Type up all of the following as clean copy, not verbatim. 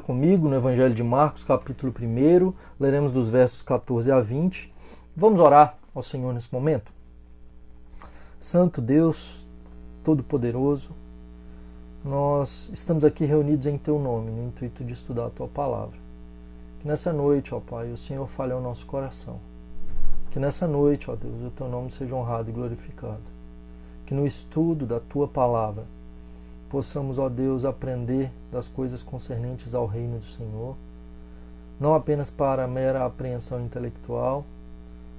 comigo no Evangelho de Marcos, capítulo 1, leremos dos versos 14 a 20. Vamos orar ao Senhor nesse momento? Santo Deus, Todo-Poderoso, nós estamos aqui reunidos em Teu nome, no intuito de estudar a Tua Palavra. Que nessa noite, ó Pai, o Senhor fale ao nosso coração. Que nessa noite, ó Deus, o Teu nome seja honrado e glorificado. Que no estudo da Tua Palavra possamos, ó Deus, aprender das coisas concernentes ao reino do Senhor, não apenas para a mera apreensão intelectual,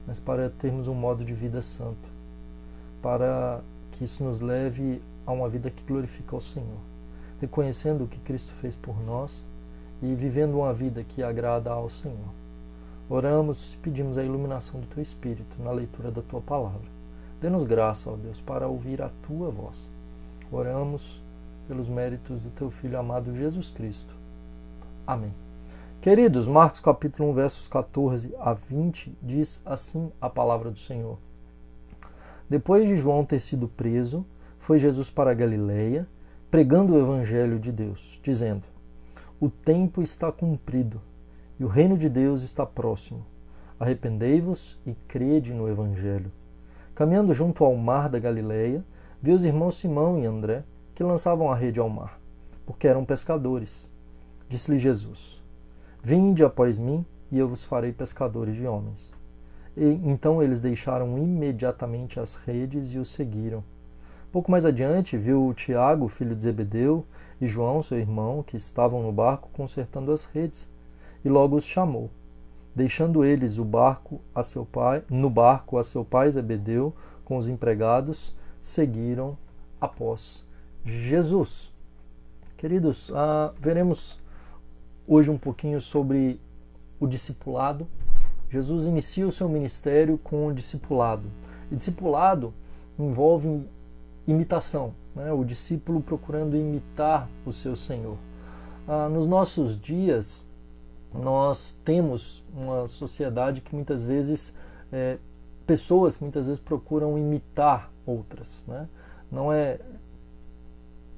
mas para termos um modo de vida santo, para que isso nos leve a uma vida que glorifica ao Senhor, reconhecendo o que Cristo fez por nós e vivendo uma vida que agrada ao Senhor. Oramos e pedimos a iluminação do Teu Espírito na leitura da Tua Palavra. Dê-nos graça, ó Deus, para ouvir a Tua voz. Oramos pelos méritos do Teu Filho amado Jesus Cristo. Amém. Queridos, Marcos capítulo 1, versos 14 a 20, diz assim a palavra do Senhor. Depois de João ter sido preso, foi Jesus para a Galileia, pregando o Evangelho de Deus, dizendo: O tempo está cumprido, e o reino de Deus está próximo. Arrependei-vos e crede no Evangelho. Caminhando junto ao mar da Galileia, viu os irmãos Simão e André, que lançavam a rede ao mar, porque eram pescadores. Disse-lhe Jesus: Vinde após mim, e eu vos farei pescadores de homens. E então eles deixaram imediatamente as redes e o seguiram. Pouco mais adiante, viu Tiago, filho de Zebedeu, e João, seu irmão, que estavam no barco consertando as redes, e logo os chamou. Deixando eles no barco a seu pai Zebedeu com os empregados, seguiram após Jesus. Queridos, veremos hoje um pouquinho sobre o discipulado. Jesus inicia o seu ministério com o discipulado. E discipulado envolve imitação, né? O discípulo procurando imitar o seu Senhor. Nos nossos dias, nós temos uma sociedade que muitas vezes, pessoas que muitas vezes procuram imitar outras, né? Não é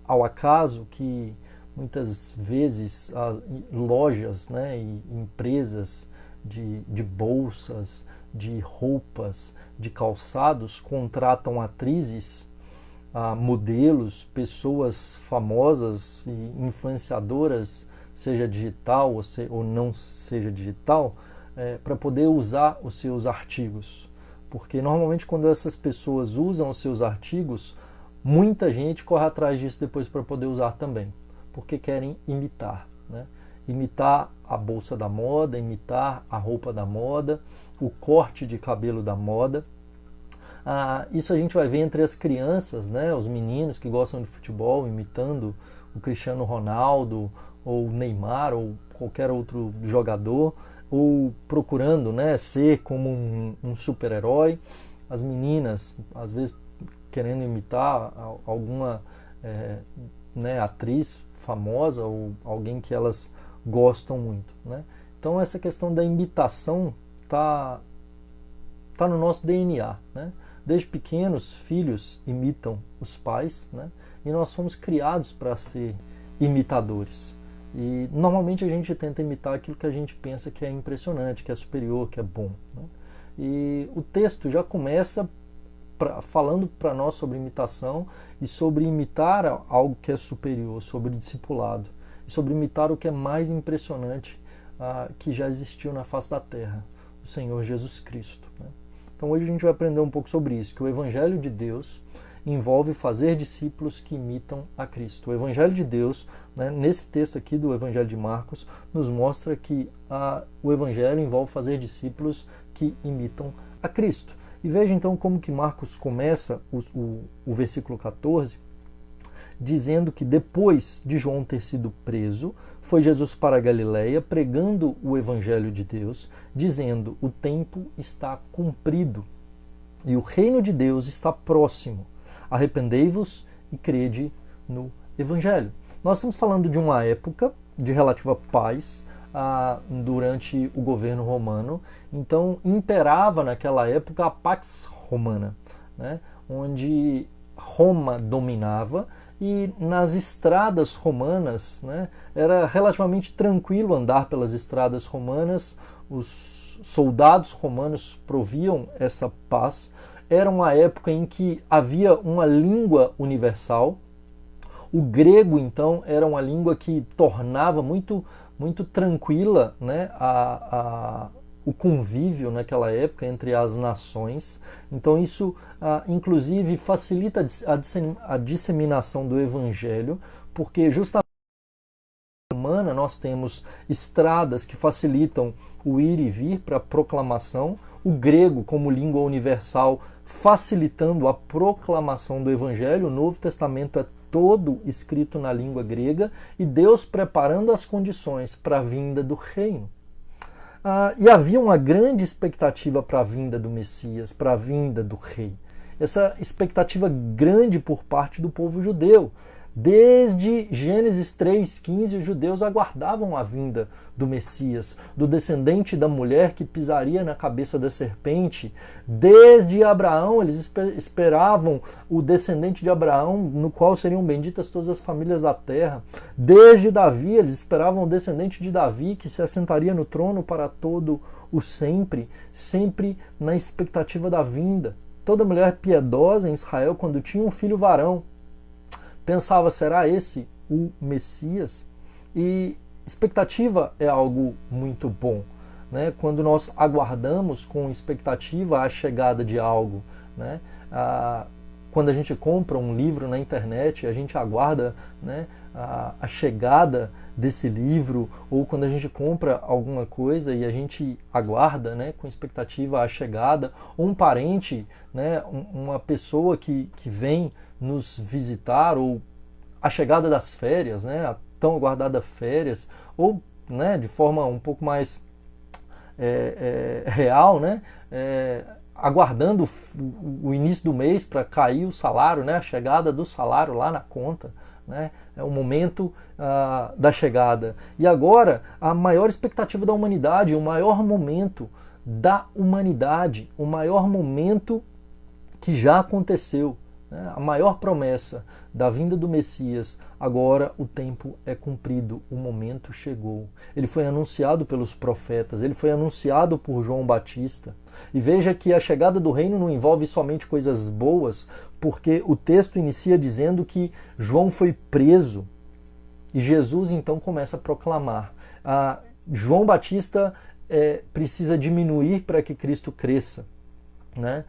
ao acaso que muitas vezes as lojas, né, e empresas de bolsas, de roupas, de calçados contratam atrizes, modelos, pessoas famosas e influenciadoras, seja digital ou não seja digital, para poder usar os seus artigos. Porque normalmente quando essas pessoas usam os seus artigos, muita gente corre atrás disso depois para poder usar também, porque querem imitar, né? Imitar a bolsa da moda, imitar a roupa da moda, o corte de cabelo da moda. Isso a gente vai ver entre as crianças, né? Os meninos que gostam de futebol imitando o Cristiano Ronaldo, ou o Neymar, ou qualquer outro jogador, ou procurando, né, ser como um super-herói. As meninas, às vezes, querendo imitar alguma atriz famosa ou alguém que elas gostam muito, né? Então essa questão da imitação tá no nosso DNA, né? Desde pequenos, filhos imitam os pais, né? E nós fomos criados para ser imitadores. E normalmente a gente tenta imitar aquilo que a gente pensa que é impressionante, que é superior, que é bom, né? E o texto já começa falando para nós sobre imitação e sobre imitar algo que é superior, sobre discipulado, e sobre imitar o que é mais impressionante que já existiu na face da terra, o Senhor Jesus Cristo, né? Então hoje a gente vai aprender um pouco sobre isso, que o Evangelho de Deus envolve fazer discípulos que imitam a Cristo. O Evangelho de Deus, né, nesse texto aqui do Evangelho de Marcos, nos mostra que o Evangelho envolve fazer discípulos que imitam a Cristo. E veja então como que Marcos começa o versículo 14, dizendo que depois de João ter sido preso, foi Jesus para a Galileia pregando o Evangelho de Deus, dizendo: o tempo está cumprido e o reino de Deus está próximo. Arrependei-vos e crede no Evangelho. Nós estamos falando de uma época de relativa paz durante o governo romano. Então imperava naquela época a Pax Romana, né? Onde Roma dominava e nas estradas romanas, né, era relativamente tranquilo andar pelas estradas romanas, os soldados romanos proviam essa paz. Era uma época em que havia uma língua universal. O grego, então, era uma língua que tornava muito tranquila, né, o convívio naquela época entre as nações. Então isso, inclusive, facilita a disseminação do evangelho, porque justamente na semana nós temos estradas que facilitam o ir e vir para a proclamação, o grego como língua universal facilitando a proclamação do evangelho. O Novo Testamento é todo escrito na língua grega, e Deus preparando as condições para a vinda do reino. E havia uma grande expectativa para a vinda do Messias, para a vinda do rei. Essa expectativa grande por parte do povo judeu. Desde Gênesis 3,15, os judeus aguardavam a vinda do Messias, do descendente da mulher que pisaria na cabeça da serpente. Desde Abraão, eles esperavam o descendente de Abraão, no qual seriam benditas todas as famílias da terra. Desde Davi, eles esperavam o descendente de Davi, que se assentaria no trono para todo o sempre, sempre na expectativa da vinda. Toda mulher piedosa em Israel, quando tinha um filho varão, pensava, será esse o Messias? E expectativa é algo muito bom, né? Quando nós aguardamos com expectativa a chegada de algo, né? Quando a gente compra um livro na internet, a gente aguarda, né, a chegada desse livro, ou quando a gente compra alguma coisa e a gente aguarda, né, com expectativa a chegada, ou um parente, né, uma pessoa que vem nos visitar, ou a chegada das férias, né, a tão aguardada férias, ou, né, de forma um pouco mais real, né, aguardando o início do mês para cair o salário, né, a chegada do salário lá na conta, né, é o momento da chegada. E agora, a maior expectativa da humanidade, o maior momento da humanidade, o maior momento que já aconteceu, né, a maior promessa da vinda do Messias. Agora o tempo é cumprido, o momento chegou. Ele foi anunciado pelos profetas, ele foi anunciado por João Batista. E veja que a chegada do reino não envolve somente coisas boas, porque o texto inicia dizendo que João foi preso e Jesus então começa a proclamar. João Batista precisa diminuir para que Cristo cresça, né?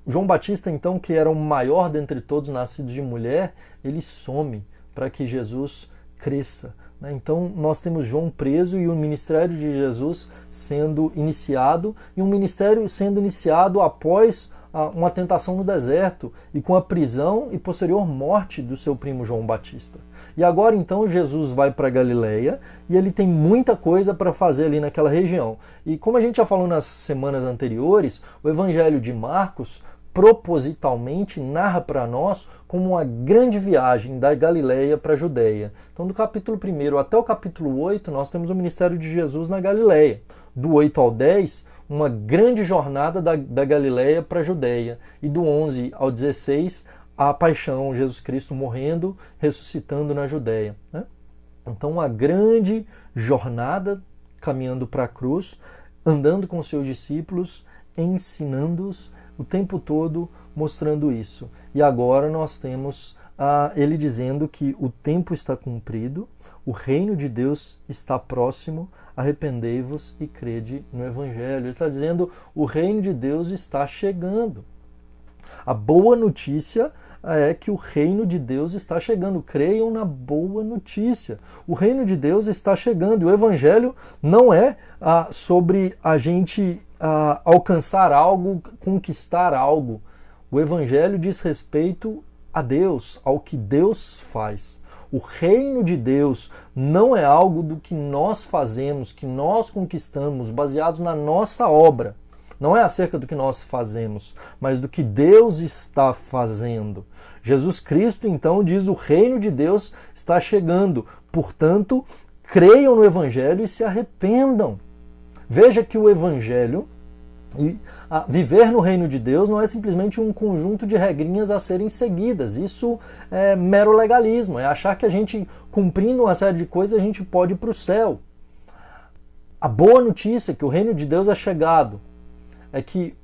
João Batista, então, que era o maior dentre todos nascidos de mulher, ele some para que Jesus cresça, né? Então, nós temos João preso e o ministério de Jesus sendo iniciado, e um ministério sendo iniciado após uma tentação no deserto e com a prisão e posterior morte do seu primo João Batista. E agora, então, Jesus vai para Galileia e ele tem muita coisa para fazer ali naquela região. E como a gente já falou nas semanas anteriores, o Evangelho de Marcos propositalmente narra para nós como uma grande viagem da Galileia para a Judéia. Então, do capítulo 1 até o capítulo 8, nós temos o ministério de Jesus na Galileia. Do 8 ao 10, uma grande jornada da Galileia para a Judéia. E do 11 ao 16, a paixão, Jesus Cristo morrendo, ressuscitando na Judéia, né? Então, uma grande jornada caminhando para a cruz, andando com seus discípulos, ensinando-os o tempo todo, mostrando isso. E agora nós temos ele dizendo que o tempo está cumprido, o reino de Deus está próximo, arrependei-vos e crede no Evangelho. Ele está dizendo, o reino de Deus está chegando. A boa notícia é que o reino de Deus está chegando. Creiam na boa notícia. O reino de Deus está chegando. E o Evangelho não é sobre a gente alcançar algo, conquistar algo. O Evangelho diz respeito a Deus, ao que Deus faz. O reino de Deus não é algo do que nós fazemos, que nós conquistamos, baseados na nossa obra. Não é acerca do que nós fazemos, mas do que Deus está fazendo. Jesus Cristo, então, diz: o reino de Deus está chegando. Portanto, creiam no Evangelho e se arrependam. Veja que o Evangelho E viver no reino de Deus não é simplesmente um conjunto de regrinhas a serem seguidas. Isso é mero legalismo, é achar que a gente, cumprindo uma série de coisas, a gente pode ir para o céu. A boa notícia é que o reino de Deus é chegado, é que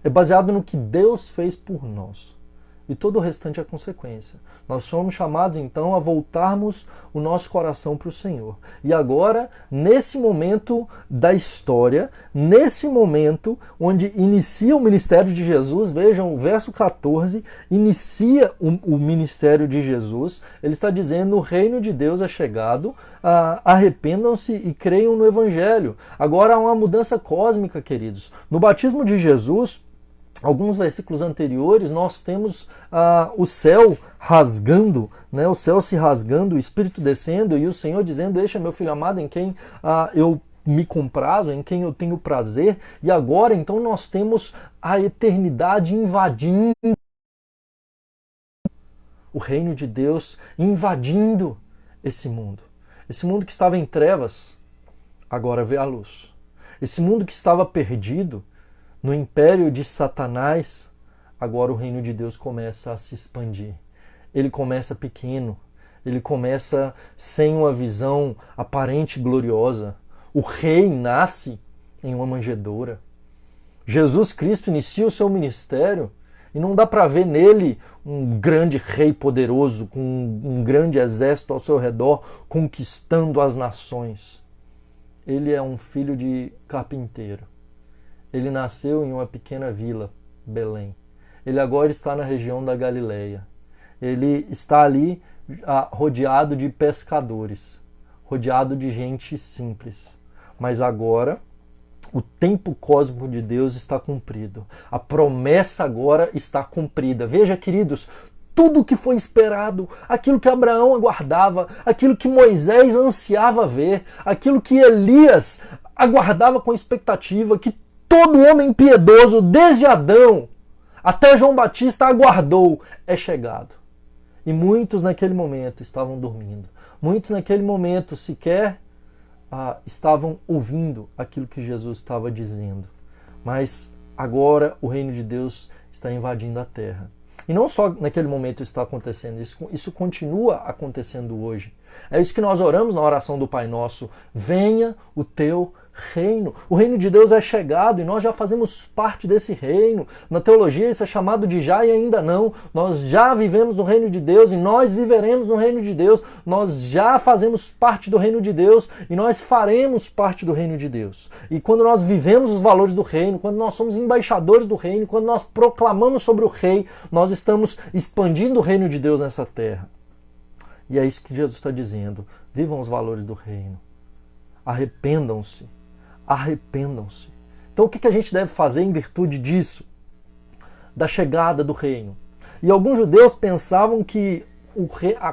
é baseado no que Deus fez por nós. E todo o restante é consequência. Nós somos chamados então a voltarmos o nosso coração para o Senhor. E agora, nesse momento da história, nesse momento onde inicia o ministério de Jesus, vejam o verso 14, inicia o ministério de Jesus, ele está dizendo: o reino de Deus é chegado, arrependam-se e creiam no Evangelho. Agora há uma mudança cósmica, queridos. No batismo de Jesus, alguns versículos anteriores, nós temos o céu rasgando, né? O céu se rasgando, o Espírito descendo e o Senhor dizendo: este é meu Filho amado em quem eu me comprazo, em quem eu tenho prazer. E agora então nós temos a eternidade invadindo o reino de Deus, invadindo esse mundo. Esse mundo que estava em trevas, agora vê a luz. Esse mundo que estava perdido no império de Satanás, agora o reino de Deus começa a se expandir. Ele começa pequeno, ele começa sem uma visão aparente e gloriosa. O rei nasce em uma manjedoura. Jesus Cristo inicia o seu ministério e não dá para ver nele um grande rei poderoso, com um grande exército ao seu redor, conquistando as nações. Ele é um filho de carpinteiro. Ele nasceu em uma pequena vila, Belém. Ele agora está na região da Galileia. Ele está ali rodeado de pescadores, rodeado de gente simples. Mas agora o tempo cósmico de Deus está cumprido. A promessa agora está cumprida. Veja, queridos, tudo o que foi esperado, aquilo que Abraão aguardava, aquilo que Moisés ansiava ver, aquilo que Elias aguardava com expectativa, que todo homem piedoso, desde Adão até João Batista, aguardou, é chegado. E muitos naquele momento estavam dormindo. Muitos naquele momento sequer estavam ouvindo aquilo que Jesus estava dizendo. Mas agora o reino de Deus está invadindo a terra. E não só naquele momento isso está acontecendo, isso continua acontecendo hoje. É isso que nós oramos na oração do Pai Nosso: venha o teu reino. O reino de Deus é chegado e nós já fazemos parte desse reino. Na teologia isso é chamado de já e ainda não. Nós já vivemos no reino de Deus e nós viveremos no reino de Deus. Nós já fazemos parte do reino de Deus e nós faremos parte do reino de Deus. E quando nós vivemos os valores do reino, quando nós somos embaixadores do reino, quando nós proclamamos sobre o rei, nós estamos expandindo o reino de Deus nessa terra. E é isso que Jesus está dizendo: vivam os valores do reino. Arrependam-se. Arrependam-se. Então o que a gente deve fazer em virtude disso? Da chegada do reino. E alguns judeus pensavam que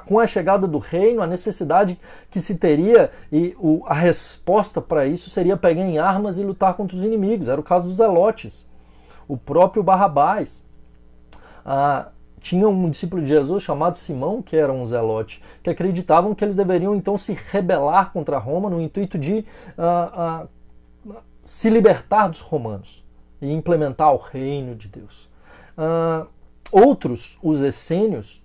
com a chegada do reino, a necessidade que se teria e a resposta para isso seria pegar em armas e lutar contra os inimigos. Era o caso dos zelotes. O próprio Barrabás. Tinha um discípulo de Jesus chamado Simão, que era um zelote, que acreditavam que eles deveriam então se rebelar contra Roma no intuito de se libertar dos romanos e implementar o reino de Deus. Outros, os essênios,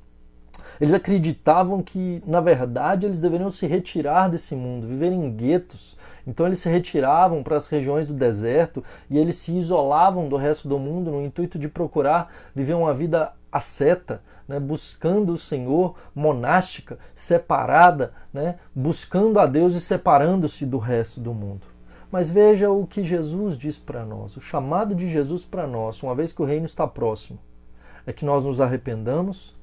eles acreditavam que, na verdade, eles deveriam se retirar desse mundo, viver em guetos. Então eles se retiravam para as regiões do deserto e eles se isolavam do resto do mundo no intuito de procurar viver uma vida asceta, né, buscando o Senhor, monástica, separada, né, buscando a Deus e separando-se do resto do mundo. Mas veja o que Jesus diz para nós, o chamado de Jesus para nós, uma vez que o reino está próximo, é que nós nos arrependamos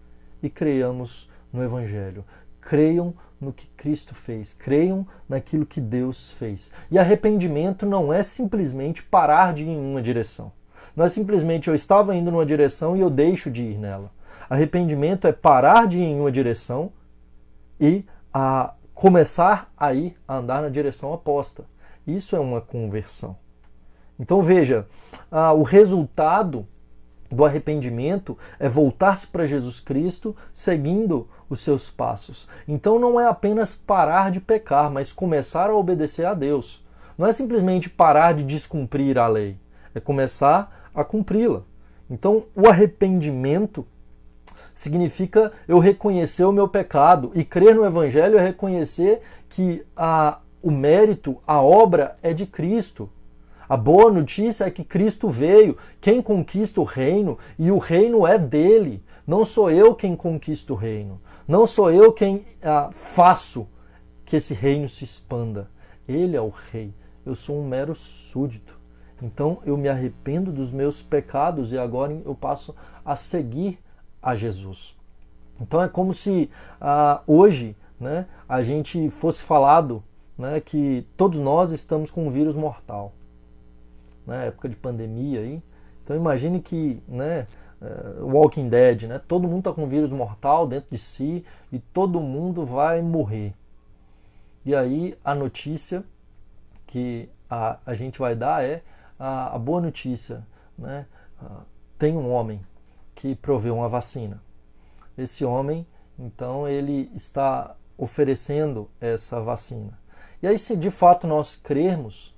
e creiamos no Evangelho. Creiam no que Cristo fez, creiam naquilo que Deus fez. E arrependimento não é simplesmente parar de ir em uma direção. Não é simplesmente eu estava indo numa direção e eu deixo de ir nela. Arrependimento é parar de ir em uma direção e começar a andar na direção oposta. Isso é uma conversão. Então veja, o resultado do arrependimento é voltar-se para Jesus Cristo seguindo os seus passos. Então não é apenas parar de pecar, mas começar a obedecer a Deus. não é simplesmente parar de descumprir a lei, é começar a cumpri-la. Então, o arrependimento significa eu reconhecer o meu pecado, e crer no Evangelho é reconhecer que o mérito, a obra é de Cristo. A boa notícia é que Cristo veio, quem conquista o reino, e o reino é dele. Não sou eu quem conquista o reino, não sou eu quem faço que esse reino se expanda. Ele é o rei, eu sou um mero súdito. Então eu me arrependo dos meus pecados e agora eu passo a seguir a Jesus. Então é como se hoje, né, a gente fosse falado, né, que todos nós estamos com um vírus mortal. Na época de pandemia aí. Então imagine que, né, Walking Dead, né, todo mundo está com um vírus mortal dentro de si e todo mundo vai morrer. E aí a notícia que a gente vai dar é a boa notícia, né? Tem um homem que proveu uma vacina. Esse homem, então, ele está oferecendo essa vacina. E aí, se de fato nós crermos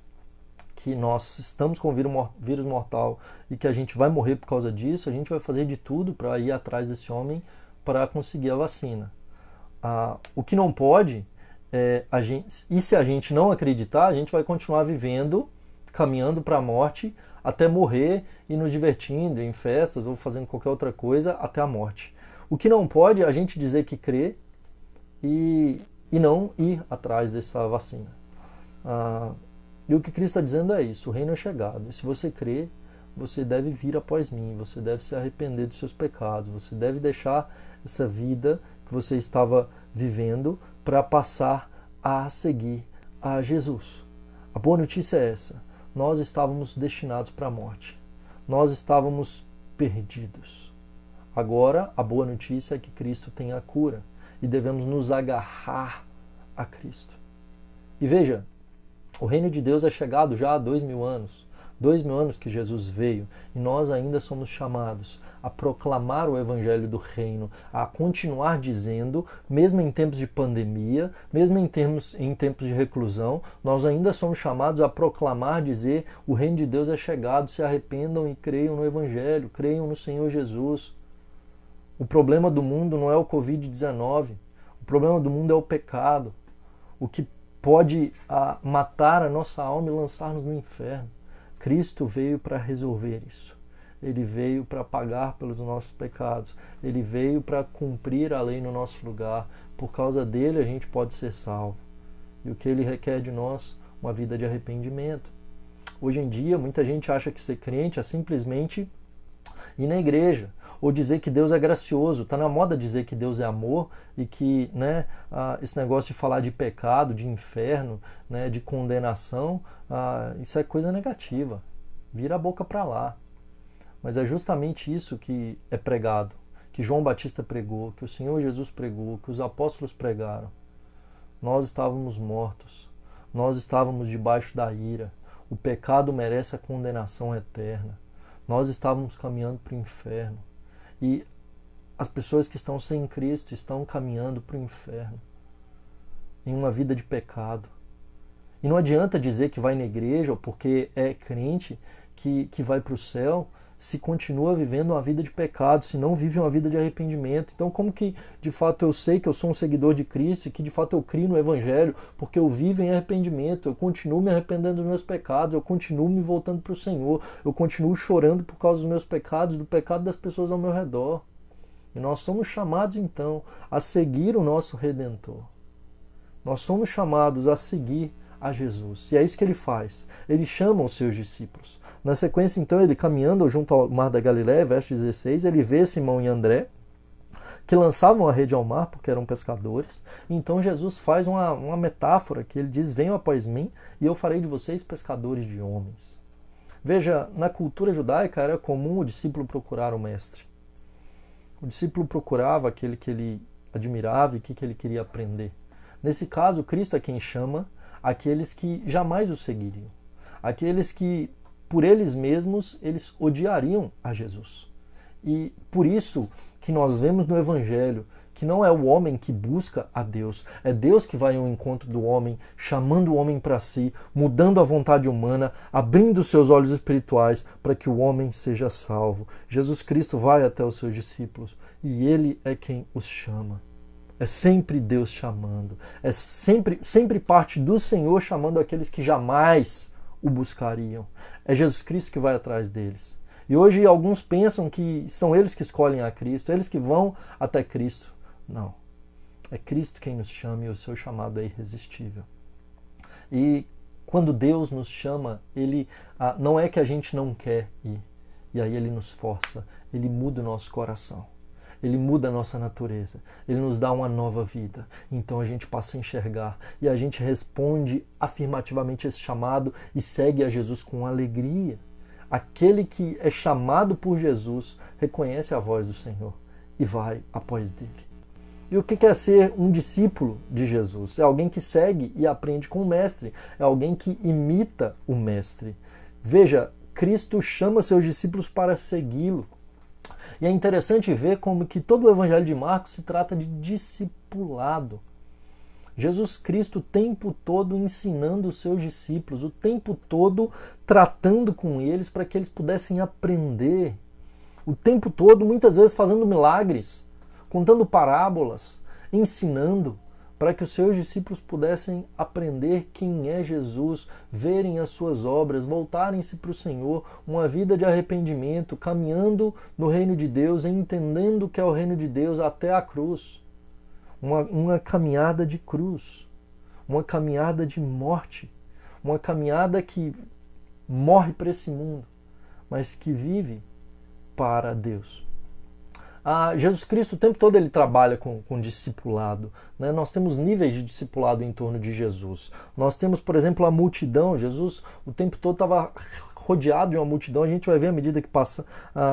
que nós estamos com vírus mortal e que a gente vai morrer por causa disso, a gente vai fazer de tudo para ir atrás desse homem para conseguir a vacina. O que não pode e se a gente não acreditar, a gente vai continuar vivendo, caminhando para a morte, até morrer e nos divertindo em festas ou fazendo qualquer outra coisa até a morte. O que não pode é a gente dizer que crê e não ir atrás dessa vacina. E o que Cristo está dizendo é isso: o reino é chegado. E se você crê, você deve vir após mim, você deve se arrepender dos seus pecados, você deve deixar essa vida que você estava vivendo para passar a seguir a Jesus. A boa notícia é essa: nós estávamos destinados para a morte, nós estávamos perdidos. Agora, a boa notícia é que Cristo tem a cura e devemos nos agarrar a Cristo. E veja, o reino de Deus é chegado já há 2000 anos. 2000 anos que Jesus veio e nós ainda somos chamados a proclamar o evangelho do reino, a continuar dizendo, mesmo em tempos de pandemia, mesmo em tempos de reclusão, nós ainda somos chamados a proclamar, dizer: o reino de Deus é chegado, se arrependam e creiam no evangelho, creiam no Senhor Jesus. O problema do mundo não é o Covid-19, o problema do mundo é o pecado, o que pode matar a nossa alma e lançar-nos no inferno. Cristo veio para resolver isso. Ele veio para pagar pelos nossos pecados. Ele veio para cumprir a lei no nosso lugar. Por causa dele a gente pode ser salvo. E o que ele requer de nós? Uma vida de arrependimento. Hoje em dia, muita gente acha que ser crente é simplesmente ir na igreja, ou dizer que Deus é gracioso. Está na moda dizer que Deus é amor e que, né, esse negócio de falar de pecado, de inferno, né, de condenação, isso é coisa negativa. Vira a boca para lá. Mas é justamente isso que é pregado, que João Batista pregou, que o Senhor Jesus pregou, que os apóstolos pregaram. Nós estávamos mortos, nós estávamos debaixo da ira, o pecado merece a condenação eterna. Nós estávamos caminhando para o inferno. E as pessoas que estão sem Cristo estão caminhando para o inferno, em uma vida de pecado. E não adianta dizer que vai na igreja ou porque é crente que vai para o céu se continua vivendo uma vida de pecado, se não vive uma vida de arrependimento. Então como que de fato eu sei que eu sou um seguidor de Cristo e que de fato eu crio no Evangelho? Porque eu vivo em arrependimento, eu continuo me arrependendo dos meus pecados, eu continuo me voltando para o Senhor, eu continuo chorando por causa dos meus pecados, do pecado das pessoas ao meu redor. E nós somos chamados então a seguir o nosso Redentor. Nós somos chamados a seguir a Jesus. E é isso que ele faz. Ele chama os seus discípulos. Na sequência, então, ele caminhando junto ao mar da Galiléia, verso 16, ele vê Simão e André, que lançavam a rede ao mar porque eram pescadores. Então Jesus faz uma metáfora que ele diz: venham após mim e eu farei de vocês pescadores de homens. Veja, na cultura judaica era comum o discípulo procurar o mestre. O discípulo procurava aquele que ele admirava e que ele queria aprender. Nesse caso, Cristo é quem chama aqueles que jamais o seguiriam. Aqueles que, por eles mesmos, eles odiariam a Jesus. E por isso que nós vemos no Evangelho que não é o homem que busca a Deus, é Deus que vai ao encontro do homem, chamando o homem para si, mudando a vontade humana, abrindo seus olhos espirituais para que o homem seja salvo. Jesus Cristo vai até os seus discípulos e ele é quem os chama. É sempre Deus chamando, é sempre parte do Senhor chamando aqueles que jamais o buscariam. É Jesus Cristo que vai atrás deles. E hoje alguns pensam que são eles que escolhem a Cristo, eles que vão até Cristo. Não. É Cristo quem nos chama e o seu chamado é irresistível. E quando Deus nos chama, Ele não é que a gente não quer ir. E aí Ele nos força, Ele muda o nosso coração. Ele muda a nossa natureza. Ele nos dá uma nova vida. Então a gente passa a enxergar. E a gente responde afirmativamente a esse chamado e segue a Jesus com alegria. Aquele que é chamado por Jesus reconhece a voz do Senhor e vai após dele. E o que é ser um discípulo de Jesus? É alguém que segue e aprende com o Mestre. É alguém que imita o Mestre. Veja, Cristo chama seus discípulos para segui-lo. E é interessante ver como que todo o Evangelho de Marcos se trata de discipulado. Jesus Cristo o tempo todo ensinando os seus discípulos, o tempo todo tratando com eles para que eles pudessem aprender. O tempo todo, muitas vezes, fazendo milagres, contando parábolas, ensinando, para que os seus discípulos pudessem aprender quem é Jesus, verem as suas obras, voltarem-se para o Senhor, uma vida de arrependimento, caminhando no reino de Deus, entendendo o que é o reino de Deus até a cruz. Uma caminhada de cruz, uma caminhada de morte, uma caminhada que morre para esse mundo, mas que vive para Deus. Jesus Cristo o tempo todo ele trabalha com discipulado. Né? Nós temos níveis de discipulado em torno de Jesus. Nós temos, por exemplo, a multidão. Jesus o tempo todo estava rodeado de uma multidão. A gente vai ver à medida que passa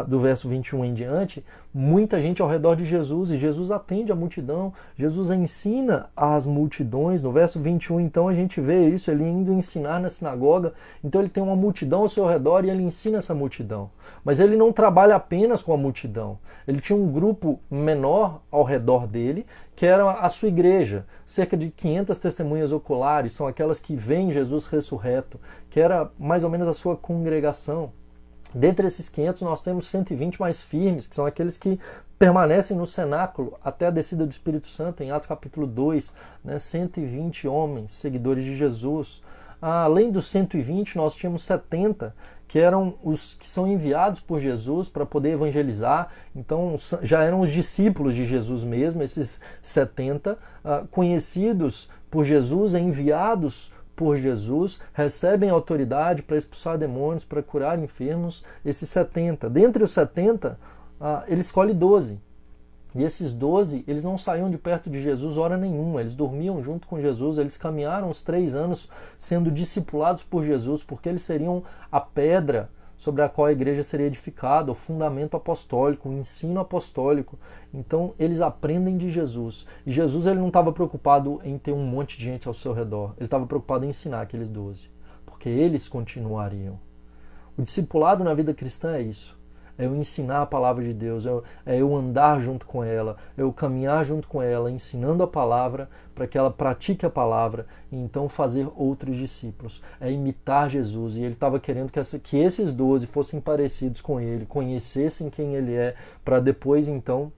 do verso 21 em diante, muita gente ao redor de Jesus, e Jesus atende a multidão. Jesus ensina as multidões. No verso 21, então, a gente vê isso, ele indo ensinar na sinagoga. Então ele tem uma multidão ao seu redor e ele ensina essa multidão. Mas ele não trabalha apenas com a multidão. Ele tinha um grupo menor ao redor dele, que era a sua igreja. Cerca de 500 testemunhas oculares, são aquelas que veem Jesus ressurreto, que era mais ou menos a sua congregação. Dentre esses 500 nós temos 120 mais firmes, que são aqueles que permanecem no cenáculo até a descida do Espírito Santo, em Atos capítulo 2, né? 120 homens, seguidores de Jesus. Além dos 120, nós tínhamos 70, que eram os que são enviados por Jesus para poder evangelizar. Então já eram os discípulos de Jesus mesmo, esses 70, conhecidos por Jesus, enviados por Jesus, recebem autoridade para expulsar demônios, para curar enfermos, esses 70. Dentre os 70, ele escolhe 12. E esses 12, eles não saíam de perto de Jesus hora nenhuma, eles dormiam junto com Jesus, eles caminharam os 3 anos sendo discipulados por Jesus, porque eles seriam a pedra sobre a qual a igreja seria edificada, o fundamento apostólico, o ensino apostólico. Então eles aprendem de Jesus. E Jesus ele não estava preocupado em ter um monte de gente ao seu redor, ele estava preocupado em ensinar aqueles 12, porque eles continuariam. O discipulado na vida cristã é isso. É eu ensinar a palavra de Deus, é eu andar junto com ela, é eu caminhar junto com ela, ensinando a palavra para que ela pratique a palavra e então fazer outros discípulos. É imitar Jesus. E ele estava querendo que esses 12 fossem parecidos com ele, conhecessem quem ele é, para depois então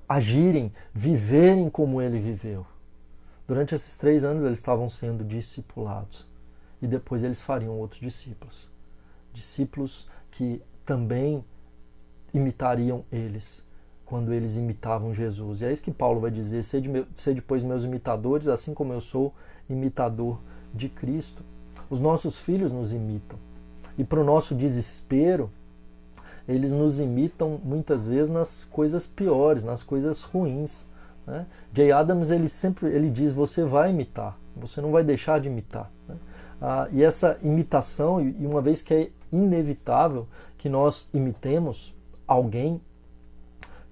agirem, viverem como ele viveu. Durante esses 3 anos eles estavam sendo discipulados e depois eles fariam outros discípulos. Discípulos que também imitariam eles quando eles imitavam Jesus. E é isso que Paulo vai dizer: sede pois meus imitadores, assim como eu sou imitador de Cristo. Os nossos filhos nos imitam. E para o nosso desespero, eles nos imitam muitas vezes nas coisas piores, nas coisas ruins. Né? Jay Adams ele diz: você vai imitar, você não vai deixar de imitar. Né? E essa imitação, e uma vez que é inevitável que nós imitemos alguém,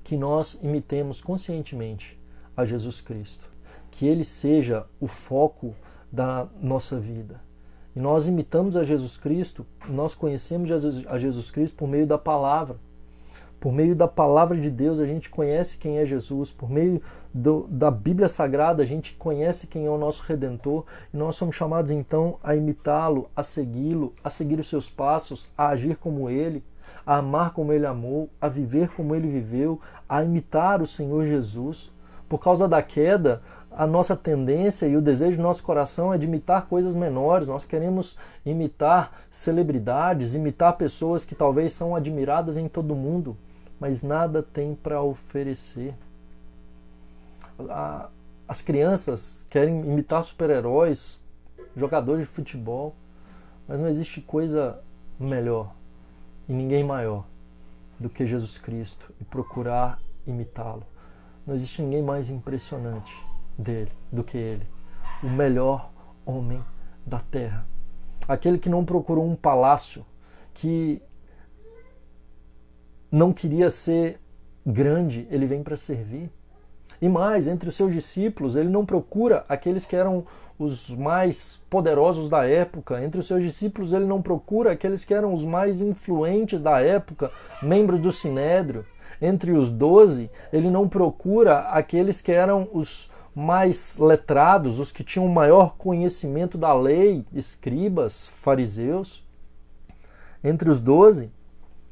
que nós imitemos conscientemente a Jesus Cristo, que ele seja o foco da nossa vida. E nós imitamos a Jesus Cristo, nós conhecemos a Jesus Cristo por meio da palavra, Por meio da palavra de Deus a gente conhece quem é Jesus. Por meio da Bíblia Sagrada a gente conhece quem é o nosso Redentor. E nós somos chamados então a imitá-lo, a segui-lo, a seguir os seus passos, a agir como ele, a amar como ele amou, a viver como ele viveu, a imitar o Senhor Jesus. Por causa da queda, a nossa tendência e o desejo do nosso coração é de imitar coisas menores. Nós queremos imitar celebridades, imitar pessoas que talvez são admiradas em todo mundo, mas nada tem para oferecer. As crianças querem imitar super-heróis, jogadores de futebol, mas não existe coisa melhor e ninguém maior do que Jesus Cristo e procurar imitá-lo. Não existe ninguém mais impressionante dele do que ele, o melhor homem da terra. Aquele que não procurou um palácio, que não queria ser grande, ele vem para servir. E mais, entre os seus discípulos, ele não procura aqueles que eram os mais poderosos da época. Entre os seus discípulos, ele não procura aqueles que eram os mais influentes da época, membros do Sinédrio. Entre os 12, ele não procura aqueles que eram os mais letrados, os que tinham maior conhecimento da lei, escribas, fariseus. Entre os 12,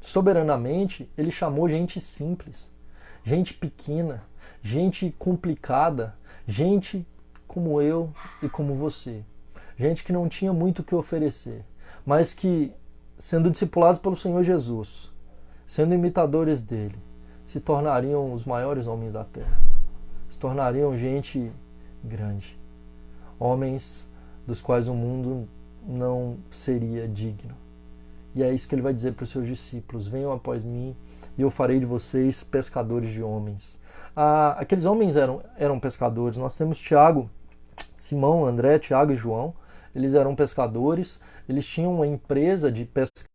soberanamente, ele chamou gente simples, gente pequena, gente complicada, gente como eu e como você. Gente que não tinha muito o que oferecer, mas que, sendo discipulados pelo Senhor Jesus, sendo imitadores dele, se tornariam os maiores homens da terra. Se tornariam gente grande. Homens dos quais o mundo não seria digno. E é isso que ele vai dizer para os seus discípulos: venham após mim e eu farei de vocês pescadores de homens. Aqueles homens eram pescadores. Nós temos Tiago, Simão, André, Tiago e João. Eles eram pescadores, eles tinham uma empresa de pesca.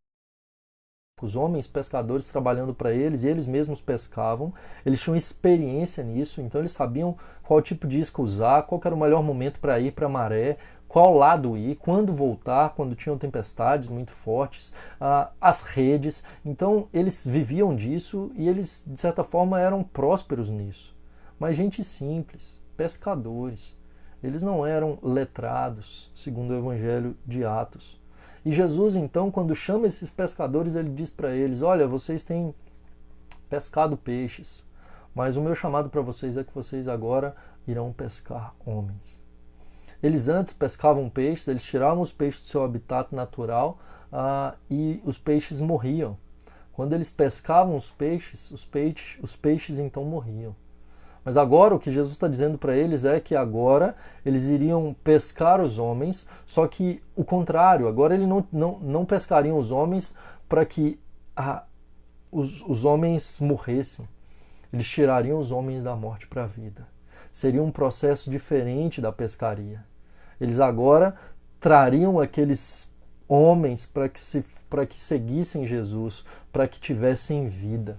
Os homens pescadores trabalhando para eles, e eles mesmos pescavam. Eles tinham experiência nisso, então eles sabiam qual tipo de isca usar, qual era o melhor momento para ir para a maré, qual lado ir, quando voltar, quando tinham tempestades muito fortes, as redes. Então eles viviam disso e eles, de certa forma, eram prósperos nisso. Mas gente simples, pescadores. Eles não eram letrados, segundo o Evangelho de Atos. E Jesus, então, quando chama esses pescadores, ele diz para eles: olha, vocês têm pescado peixes, mas o meu chamado para vocês é que vocês agora irão pescar homens. Eles antes pescavam peixes, eles tiravam os peixes do seu habitat natural e os peixes morriam. Quando eles pescavam os peixes então morriam. Mas agora o que Jesus está dizendo para eles é que agora eles iriam pescar os homens, só que o contrário, agora eles não pescariam os homens para que os homens morressem. Eles tirariam os homens da morte para a vida. Seria um processo diferente da pescaria. Eles agora trariam aqueles homens para que seguissem Jesus, para que tivessem vida.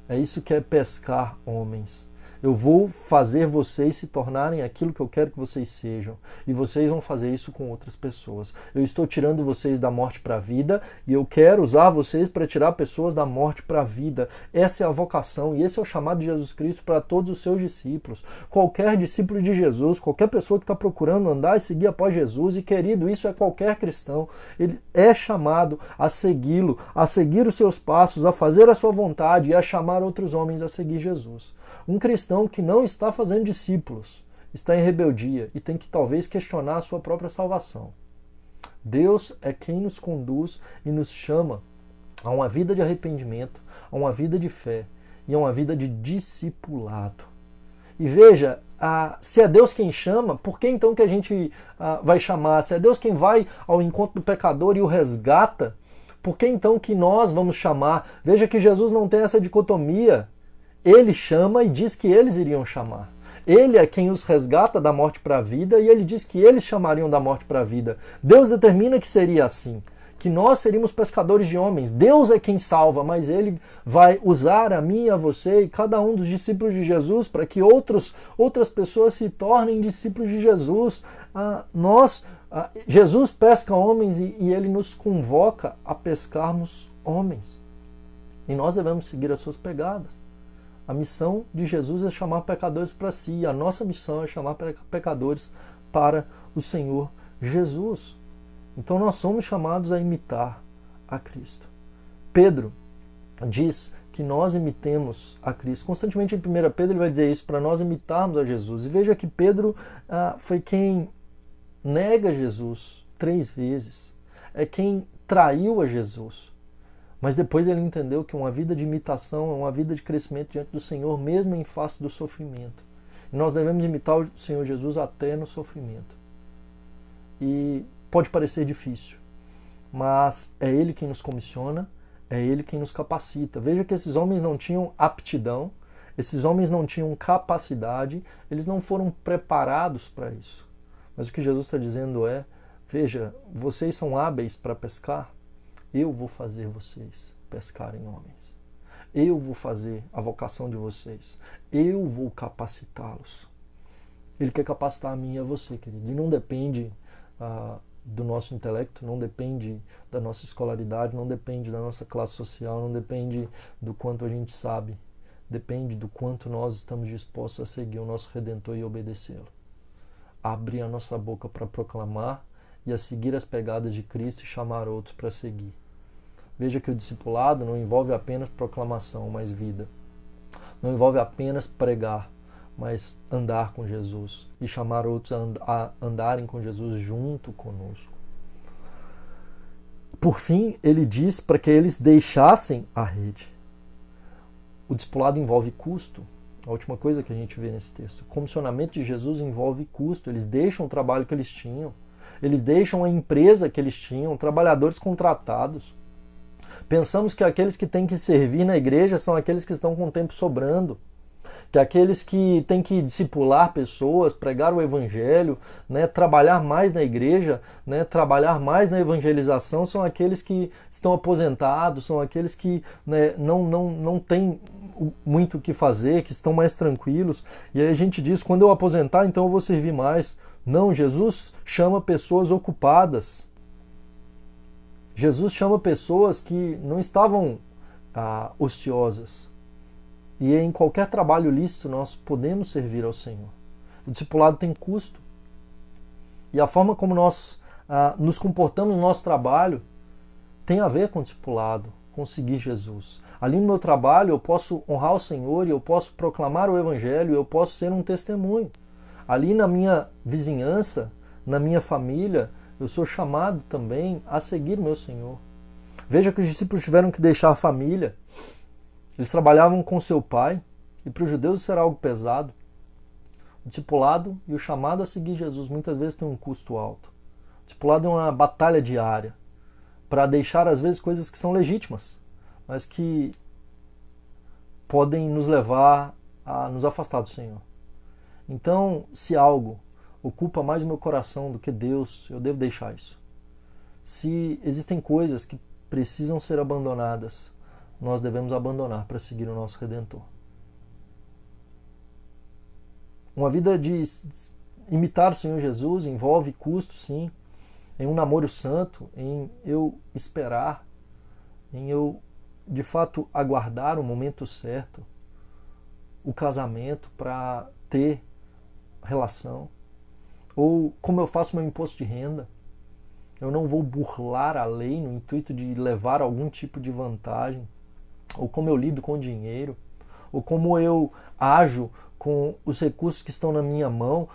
É isso que é pescar homens. Eu vou fazer vocês se tornarem aquilo que eu quero que vocês sejam. E vocês vão fazer isso com outras pessoas. Eu estou tirando vocês da morte para a vida e eu quero usar vocês para tirar pessoas da morte para a vida. Essa é a vocação e esse é o chamado de Jesus Cristo para todos os seus discípulos. Qualquer discípulo de Jesus, qualquer pessoa que está procurando andar e seguir após Jesus, e querido, isso é qualquer cristão, ele é chamado a segui-lo, a seguir os seus passos, a fazer a sua vontade e a chamar outros homens a seguir Jesus. Um cristão que não está fazendo discípulos está em rebeldia e tem que talvez questionar a sua própria salvação. Deus é quem nos conduz e nos chama a uma vida de arrependimento, a uma vida de fé e a uma vida de discipulado. E veja, se é Deus quem chama, por que então que a gente vai chamar? Se é Deus quem vai ao encontro do pecador e o resgata, por que então que nós vamos chamar? Veja que Jesus não tem essa dicotomia. Ele chama e diz que eles iriam chamar. Ele é quem os resgata da morte para a vida e ele diz que eles chamariam da morte para a vida. Deus determina que seria assim, que nós seríamos pescadores de homens. Deus é quem salva, mas ele vai usar a mim, a você e cada um dos discípulos de Jesus para que outras pessoas se tornem discípulos de Jesus. Jesus pesca homens e ele nos convoca a pescarmos homens. E nós devemos seguir as suas pegadas. A missão de Jesus é chamar pecadores para si. E a nossa missão é chamar pecadores para o Senhor Jesus. Então nós somos chamados a imitar a Cristo. Pedro diz que nós imitemos a Cristo. Constantemente em 1 Pedro ele vai dizer isso, para nós imitarmos a Jesus. E veja que Pedro foi quem nega Jesus 3 vezes. É quem traiu a Jesus. Mas depois ele entendeu que uma vida de imitação é uma vida de crescimento diante do Senhor, mesmo em face do sofrimento. E nós devemos imitar o Senhor Jesus até no sofrimento. E pode parecer difícil, mas é Ele quem nos comissiona, é Ele quem nos capacita. Veja que esses homens não tinham aptidão, esses homens não tinham capacidade, eles não foram preparados para isso. Mas o que Jesus está dizendo é, veja, vocês são hábeis para pescar, eu vou fazer vocês pescarem homens. Eu vou fazer a vocação de vocês. Eu vou capacitá-los. Ele quer capacitar a mim e a você, querido. E não depende do nosso intelecto, não depende da nossa escolaridade, não depende da nossa classe social, não depende do quanto a gente sabe. Depende do quanto nós estamos dispostos a seguir o nosso Redentor e obedecê-lo. Abrir a nossa boca para proclamar e a seguir as pegadas de Cristo e chamar outros para seguir. Veja que o discipulado não envolve apenas proclamação, mas vida. Não envolve apenas pregar, mas andar com Jesus e chamar outros a andarem com Jesus junto conosco. Por fim, ele diz para que eles deixassem a rede. O discipulado envolve custo. A última coisa que a gente vê nesse texto. O comissionamento de Jesus envolve custo. Eles deixam o trabalho que eles tinham. Eles deixam a empresa que eles tinham, trabalhadores contratados. Pensamos que aqueles que têm que servir na igreja são aqueles que estão com o tempo sobrando, que aqueles que têm que discipular pessoas, pregar o evangelho, né, trabalhar mais na igreja, né, trabalhar mais na evangelização, são aqueles que estão aposentados, são aqueles que, né, não têm muito o que fazer, que estão mais tranquilos. E aí a gente diz, quando eu aposentar, então eu vou servir mais. Não, Jesus chama pessoas ocupadas. Jesus chama pessoas que não estavam ociosas. E em qualquer trabalho lícito nós podemos servir ao Senhor. O discipulado tem custo. E a forma como nós nos comportamos no nosso trabalho tem a ver com o discipulado, com seguir Jesus. Ali no meu trabalho eu posso honrar o Senhor e eu posso proclamar o Evangelho, eu posso ser um testemunho. Ali na minha vizinhança, na minha família, eu sou chamado também a seguir o meu Senhor. Veja que os discípulos tiveram que deixar a família. Eles trabalhavam com seu pai, e para os judeus isso era algo pesado. O discipulado e o chamado a seguir Jesus muitas vezes tem um custo alto. O discipulado é uma batalha diária para deixar às vezes coisas que são legítimas, mas que podem nos levar a nos afastar do Senhor. Então, se algo ocupa mais o meu coração do que Deus, eu devo deixar isso. Se existem coisas que precisam ser abandonadas, nós devemos abandonar para seguir o nosso Redentor. Uma vida de imitar o Senhor Jesus envolve custo, sim, em um namoro santo, em eu esperar, em eu, de fato, aguardar o momento certo, o casamento para ter relação. Ou como eu faço meu imposto de renda. Eu não vou burlar a lei no intuito de levar algum tipo de vantagem. Ou como eu lido com o dinheiro. Ou como eu ajo com os recursos que estão na minha mão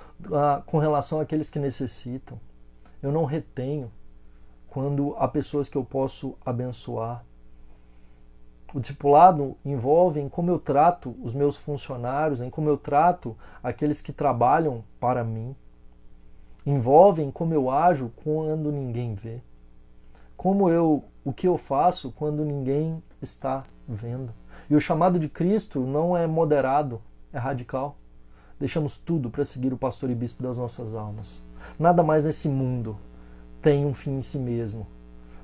com relação àqueles que necessitam. Eu não retenho quando há pessoas que eu posso abençoar. O discipulado envolve em como eu trato os meus funcionários, em como eu trato aqueles que trabalham para mim. Envolve em como eu ajo quando ninguém vê. O que eu faço quando ninguém está vendo. E o chamado de Cristo não é moderado, é radical. Deixamos tudo para seguir o pastor e bispo das nossas almas. Nada mais nesse mundo tem um fim em si mesmo.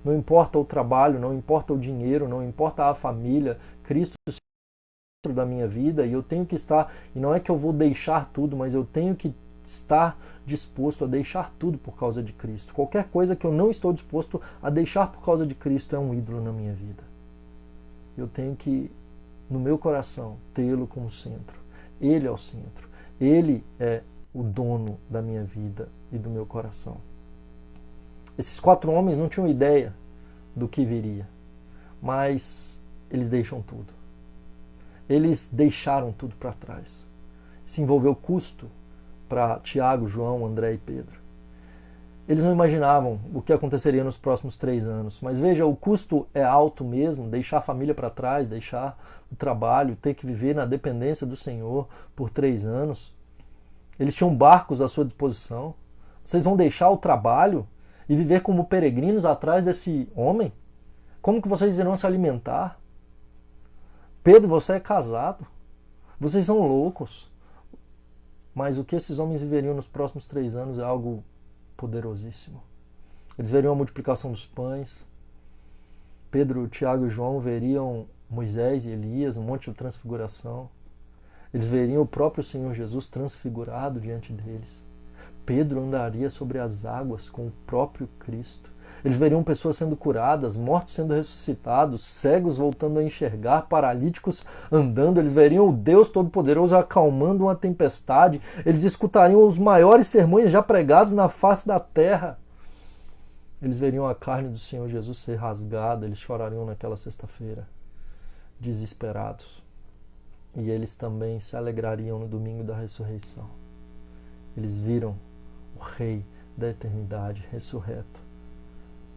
Não importa o trabalho, não importa o dinheiro, não importa a família, Cristo é o centro da minha vida e eu tenho que estar, e não é que eu vou deixar tudo, mas eu tenho que estar disposto a deixar tudo por causa de Cristo. Qualquer coisa que eu não estou disposto a deixar por causa de Cristo é um ídolo na minha vida. Eu tenho que, no meu coração, tê-lo como centro. Ele é o centro. Ele é o dono da minha vida e do meu coração. Esses 4 homens não tinham ideia do que viria, mas eles deixam tudo. Eles deixaram tudo para trás. Se envolveu custo para Tiago, João, André e Pedro. Eles não imaginavam o que aconteceria nos próximos 3 anos. Mas veja, o custo é alto mesmo, deixar a família para trás, deixar o trabalho, ter que viver na dependência do Senhor por 3 anos. Eles tinham barcos à sua disposição. Vocês vão deixar o trabalho e viver como peregrinos atrás desse homem? Como que vocês irão se alimentar? Pedro, você é casado. Vocês são loucos. Mas o que esses homens viveriam nos próximos 3 anos é algo poderosíssimo. Eles veriam a multiplicação dos pães. Pedro, Tiago e João veriam Moisés e Elias no Monte da Transfiguração. Eles veriam o próprio Senhor Jesus transfigurado diante deles. Pedro andaria sobre as águas com o próprio Cristo. Eles veriam pessoas sendo curadas, mortos sendo ressuscitados, cegos voltando a enxergar, paralíticos andando. Eles veriam o Deus Todo-Poderoso acalmando uma tempestade. Eles escutariam os maiores sermões já pregados na face da terra. Eles veriam a carne do Senhor Jesus ser rasgada. Eles chorariam naquela sexta-feira, desesperados. E eles também se alegrariam no domingo da ressurreição. Eles viram o Rei da eternidade ressurreto.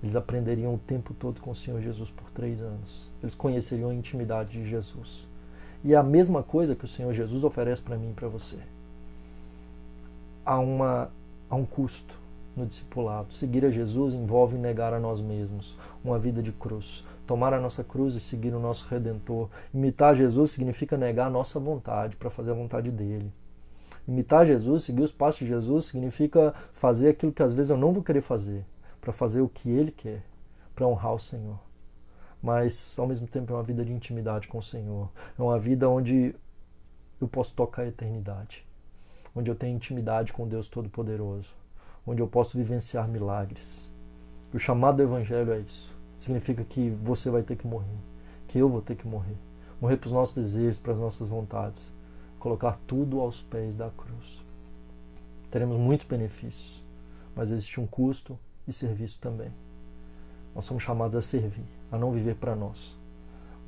Eles aprenderiam o tempo todo com o Senhor Jesus por 3 anos. Eles conheceriam a intimidade de Jesus. E é a mesma coisa que o Senhor Jesus oferece para mim e para você. Há um custo no discipulado. Seguir a Jesus envolve negar a nós mesmos, uma vida de cruz. Tomar a nossa cruz e seguir o nosso Redentor. Imitar Jesus significa negar a nossa vontade para fazer a vontade dele. Imitar Jesus, seguir os passos de Jesus, significa fazer aquilo que às vezes eu não vou querer fazer, para fazer o que Ele quer, para honrar o Senhor. Mas, ao mesmo tempo, é uma vida de intimidade com o Senhor. É uma vida onde eu posso tocar a eternidade, onde eu tenho intimidade com Deus Todo-Poderoso, onde eu posso vivenciar milagres. O chamado do Evangelho é isso. Significa que você vai ter que morrer, que eu vou ter que morrer. Morrer para os nossos desejos, para as nossas vontades. Colocar tudo aos pés da cruz. Teremos muitos benefícios, mas existe um custo e serviço também. Nós somos chamados a servir, a não viver para nós.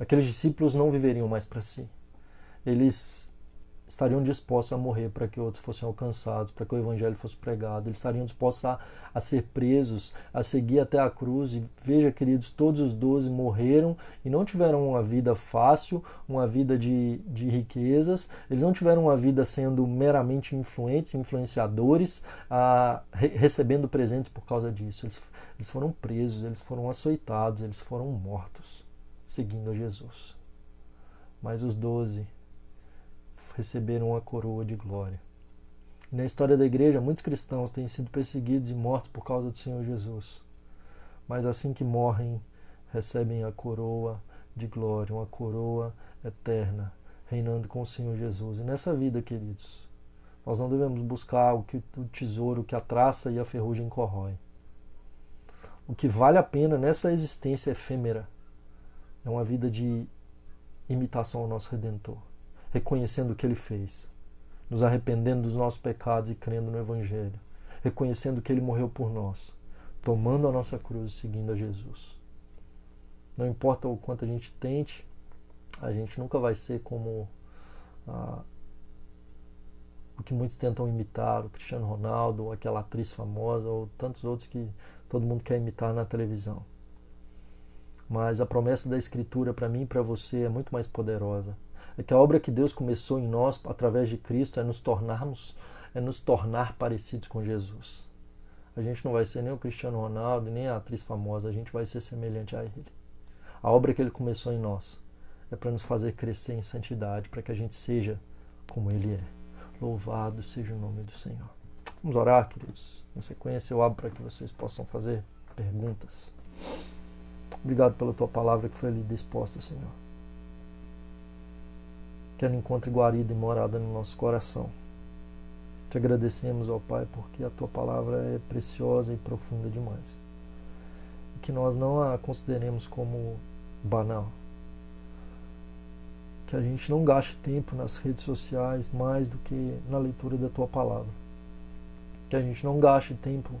Aqueles discípulos não viveriam mais para si. Eles estariam dispostos a morrer para que outros fossem alcançados, para que o Evangelho fosse pregado. Eles estariam dispostos a ser presos, a seguir até a cruz. E veja, queridos, todos os 12 morreram e não tiveram uma vida fácil, uma vida de riquezas. Eles não tiveram uma vida sendo meramente influentes, influenciadores, recebendo presentes por causa disso. Eles foram presos, eles foram açoitados, eles foram mortos, seguindo a Jesus. Mas os 12 receberam a coroa de glória. E na história da igreja, muitos cristãos têm sido perseguidos e mortos por causa do Senhor Jesus. Mas assim que morrem, recebem a coroa de glória, uma coroa eterna, reinando com o Senhor Jesus. E nessa vida, queridos, nós não devemos buscar o tesouro que a traça e a ferrugem corroem. O que vale a pena nessa existência efêmera é uma vida de imitação ao nosso Redentor, reconhecendo o que Ele fez, nos arrependendo dos nossos pecados e crendo no Evangelho, reconhecendo que Ele morreu por nós, tomando a nossa cruz e seguindo a Jesus. Não importa o quanto a gente tente, a gente nunca vai ser como o que muitos tentam imitar, o Cristiano Ronaldo, ou aquela atriz famosa, ou tantos outros que todo mundo quer imitar na televisão. Mas a promessa da Escritura para mim e para você é muito mais poderosa. É que a obra que Deus começou em nós, através de Cristo, é nos tornar parecidos com Jesus. A gente não vai ser nem o Cristiano Ronaldo, nem a atriz famosa, a gente vai ser semelhante a Ele. A obra que Ele começou em nós é para nos fazer crescer em santidade, para que a gente seja como Ele é. Louvado seja o nome do Senhor. Vamos orar, queridos. Na sequência eu abro para que vocês possam fazer perguntas. Obrigado pela Tua palavra que foi ali disposta, Senhor. Que ela encontre guarida e morada no nosso coração. Te agradecemos, ó Pai, porque a Tua palavra é preciosa e profunda demais. E que nós não a consideremos como banal, Que a gente não gaste tempo nas redes sociais mais do que na leitura da Tua Palavra. Que a gente não gaste tempo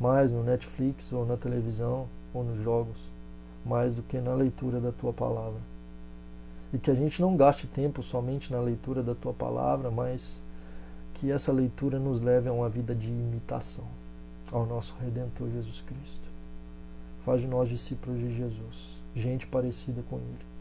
mais no Netflix ou na televisão ou nos jogos, mais do que na leitura da Tua Palavra. E que a gente não gaste tempo somente na leitura da Tua Palavra, mas que essa leitura nos leve a uma vida de imitação ao nosso Redentor Jesus Cristo. Faz de nós discípulos de Jesus, gente parecida com Ele.